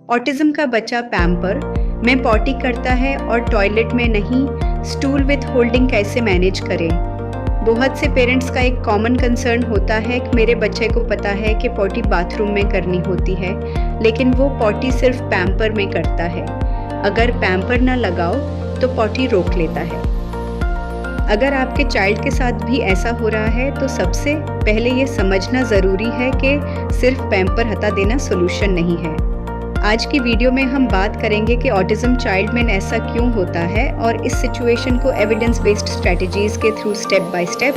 Autism का बच्चा pamper में पॉटी करता है और टॉयलेट में नहीं, स्टूल विथ होल्डिंग कैसे मैनेज करें। बहुत से पेरेंट्स का एक कॉमन कंसर्न होता है कि मेरे बच्चे को पता है कि पॉटी बाथरूम में करनी होती है, लेकिन वो पॉटी सिर्फ पैम्पर में करता है। अगर पैम्पर ना लगाओ तो पॉटी रोक लेता है। अगर आपके चाइल्ड के साथ भी ऐसा हो रहा है तो सबसे पहले ये समझना ज़रूरी है कि सिर्फ पैम्पर हटा देना सोल्यूशन नहीं है। आज की वीडियो में हम बात करेंगे कि ऑटिज्म चाइल्ड में ऐसा क्यों होता है और इस सिचुएशन को एविडेंस बेस्ड स्ट्रेटजीज के थ्रू स्टेप बाय स्टेप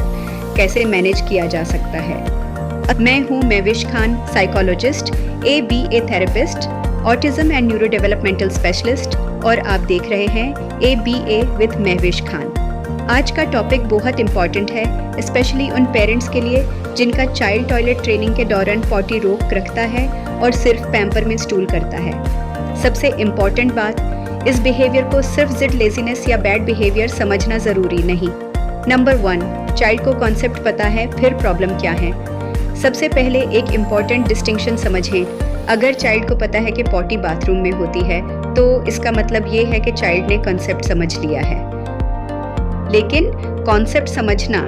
कैसे मैनेज किया जा सकता है। मैं हूँ Mahvish Khan, psychologist, ABA therapist, autism and neuro developmental specialist, और आप देख रहे हैं ABA विद महविश खान। आज का टॉपिक बहुत इम्पॉर्टेंट है, स्पेशली उन पेरेंट्स के लिए जिनका चाइल्ड टॉयलेट ट्रेनिंग के दौरान पॉटी रोक रखता है और सिर्फ पैम्पर में स्टूल करता है। सबसे इम्पॉर्टेंट बात, इस बिहेवियर को सिर्फ जिद, लेजीनेस या बैड बिहेवियर समझना ज़रूरी नहीं। नंबर 1, चाइल्ड को कॉन्सेप्ट पता है, फिर प्रॉब्लम क्या है। सबसे पहले एक इम्पॉर्टेंट डिस्टिंक्शन समझें। अगर चाइल्ड को पता है कि पॉटी बाथरूम में होती है तो इसका मतलब ये है कि चाइल्ड ने कॉन्सेप्ट समझ लिया है। लेकिन कॉन्सेप्ट समझना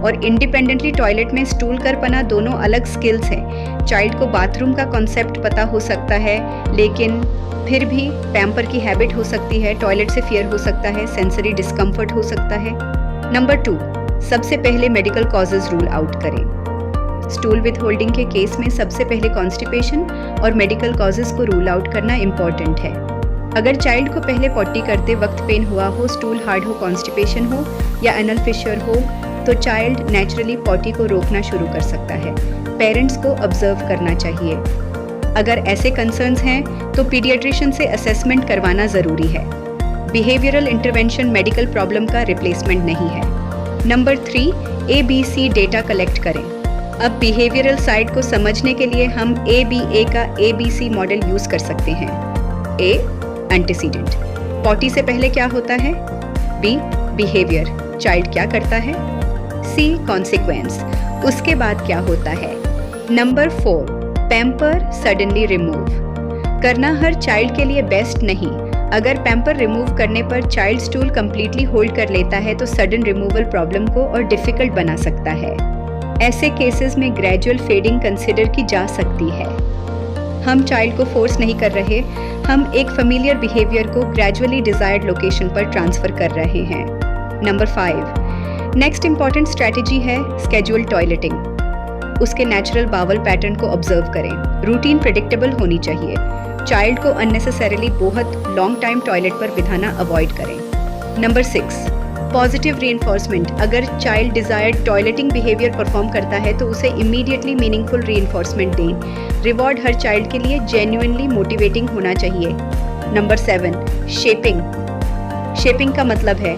और इंडिपेंडेंटली टॉयलेट में स्टूल कर पाना दोनों अलग स्किल्स हैं। चाइल्ड को बाथरूम का कॉन्सेप्ट पता हो सकता है, लेकिन फिर भी पैम्पर की हैबिट हो सकती है, टॉयलेट से फियर हो सकता है, सेंसरी डिस्कम्फर्ट हो सकता है। नंबर 2, सबसे पहले मेडिकल कॉजेज रूल आउट करें। स्टूल विथ होल्डिंग के केस में सबसे पहले कॉन्स्टिपेशन और मेडिकल कॉजेज को रूल आउट करना इम्पॉर्टेंट है। अगर चाइल्ड को पहले पॉटी करते वक्त पेन हुआ हो, स्टूल हार्ड हो, कॉन्स्टिपेशन हो या एनल फिशर हो, तो चाइल्ड नेचुरली पॉटी को रोकना शुरू कर सकता है। पेरेंट्स को ऑब्जर्व करना चाहिए। अगर ऐसे कंसर्न्स हैं तो पीडियाट्रिशियन से असेसमेंट करवाना ज़रूरी है। बिहेवियरल इंटरवेंशन मेडिकल प्रॉब्लम का रिप्लेसमेंट नहीं है। नंबर 3, ABC डेटा कलेक्ट करें। अब बिहेवियरल साइड को समझने के लिए हम ABA का ABC मॉडल यूज़ कर सकते हैं। A, एंटीसीडेंट, पॉटी से पहले क्या होता है। B, बिहेवियर, चाइल्ड क्या करता है। C, कॉन्सिक्वेंस, उसके बाद क्या होता है। नंबर 4, पैम्पर सडनली रिमूव करना हर चाइल्ड के लिए बेस्ट नहीं। अगर पैम्पर रिमूव करने पर चाइल्ड स्टूल कंप्लीटली होल्ड कर लेता है तो सडन रिमूवल प्रॉब्लम को और डिफिकल्ट बना सकता है। ऐसे केसेस में ग्रेजुअल फेडिंग कंसिडर की जा सकती है। हम चाइल्ड को फोर्स नहीं कर रहे, हम एक फेमिलियर बिहेवियर को ग्रेजुअली डिजायर्ड लोकेशन पर ट्रांसफर कर रहे हैं। नंबर 5, नेक्स्ट इंपॉर्टेंट स्ट्रैटेजी है स्केड्यूल टॉयलेटिंग। उसके नेचुरल बावल पैटर्न को ऑब्जर्व करें। रूटीन प्रेडिक्टेबल होनी चाहिए। चाइल्ड को अननेसेसरीली बहुत लॉन्ग टाइम टॉयलेट पर बिठाना अवॉइड करें। Number 6, positive reinforcement. अगर child desired toileting behaviour perform करता है तो उसे इमीडिएटली मीनिंगफुल रीइंफोर्समेंट दें। रिवॉर्ड हर चाइल्ड के लिए जेन्युइनली मोटिवेटिंग होना चाहिए। Number 7, shaping. शेपिंग का मतलब है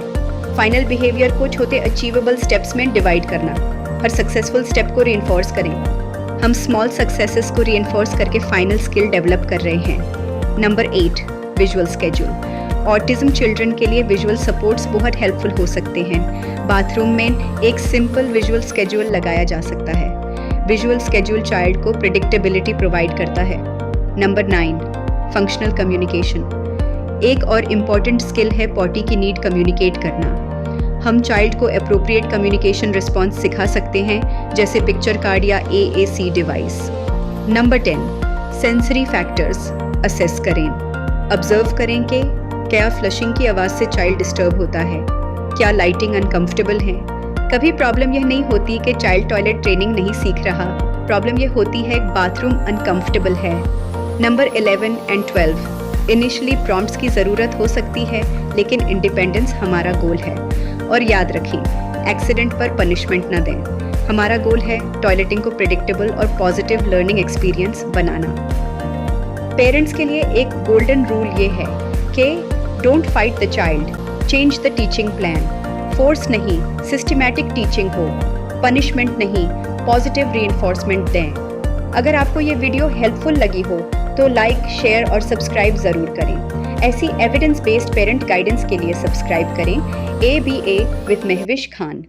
फाइनल बिहेवियर को छोटे अचीवेबल स्टेप्स में डिवाइड करना। हर सक्सेसफुल स्टेप को रीइंफोर्स करें। हम स्मॉल सक्सेसेस को रीइंफोर्स करके फाइनल स्किल डेवलप कर रहे हैं। Number 8, visual schedule. Autism children के लिए विजुअल सपोर्ट्स बहुत हेल्पफुल हो सकते हैं। बाथरूम में एक सिंपल विजुअल स्केड्यूल लगाया जा सकता है। विजुअल स्केड्यूल चाइल्ड को प्रेडिक्टेबिलिटी प्रोवाइड करता है। Number 9, functional communication. एक और इम्पॉर्टेंट स्किल है पॉटी की नीड कम्युनिकेट करना। हम चाइल्ड को एप्रोप्रिएट कम्युनिकेशन रिस्पॉन्स सिखा सकते हैं, जैसे पिक्चर कार्ड या AAC device. Number 10, sensory factors assess करें। ऑब्जर्व करें कि क्या फ्लशिंग की आवाज़ से चाइल्ड डिस्टर्ब होता है, क्या लाइटिंग अनकंफर्टेबल है। कभी प्रॉब्लम यह नहीं होती कि चाइल्ड टॉयलेट ट्रेनिंग नहीं सीख रहा, प्रॉब्लम यह होती है बाथरूम अनकंफर्टेबल है। नंबर 11 एंड 12, इनिशियली प्रॉम्प्ट्स की ज़रूरत हो सकती है, लेकिन इंडिपेंडेंस हमारा गोल है। और याद रखें, एक्सीडेंट पर पनिशमेंट न दें। हमारा गोल है टॉयलेटिंग को प्रेडिक्टेबल और पॉजिटिव लर्निंग एक्सपीरियंस बनाना। पेरेंट्स के लिए एक गोल्डन रूल ये है कि don't fight the child, change the teaching plan. Force नहीं, सिस्टमैटिक टीचिंग हो, पनिशमेंट नहीं, पॉजिटिव रीइंफोर्समेंट दें। अगर आपको ये वीडियो हेल्पफुल लगी हो तो लाइक, शेयर और सब्सक्राइब ज़रूर करें। ऐसी एविडेंस बेस्ड पेरेंट गाइडेंस के लिए सब्सक्राइब करें ABA विद महविश खान।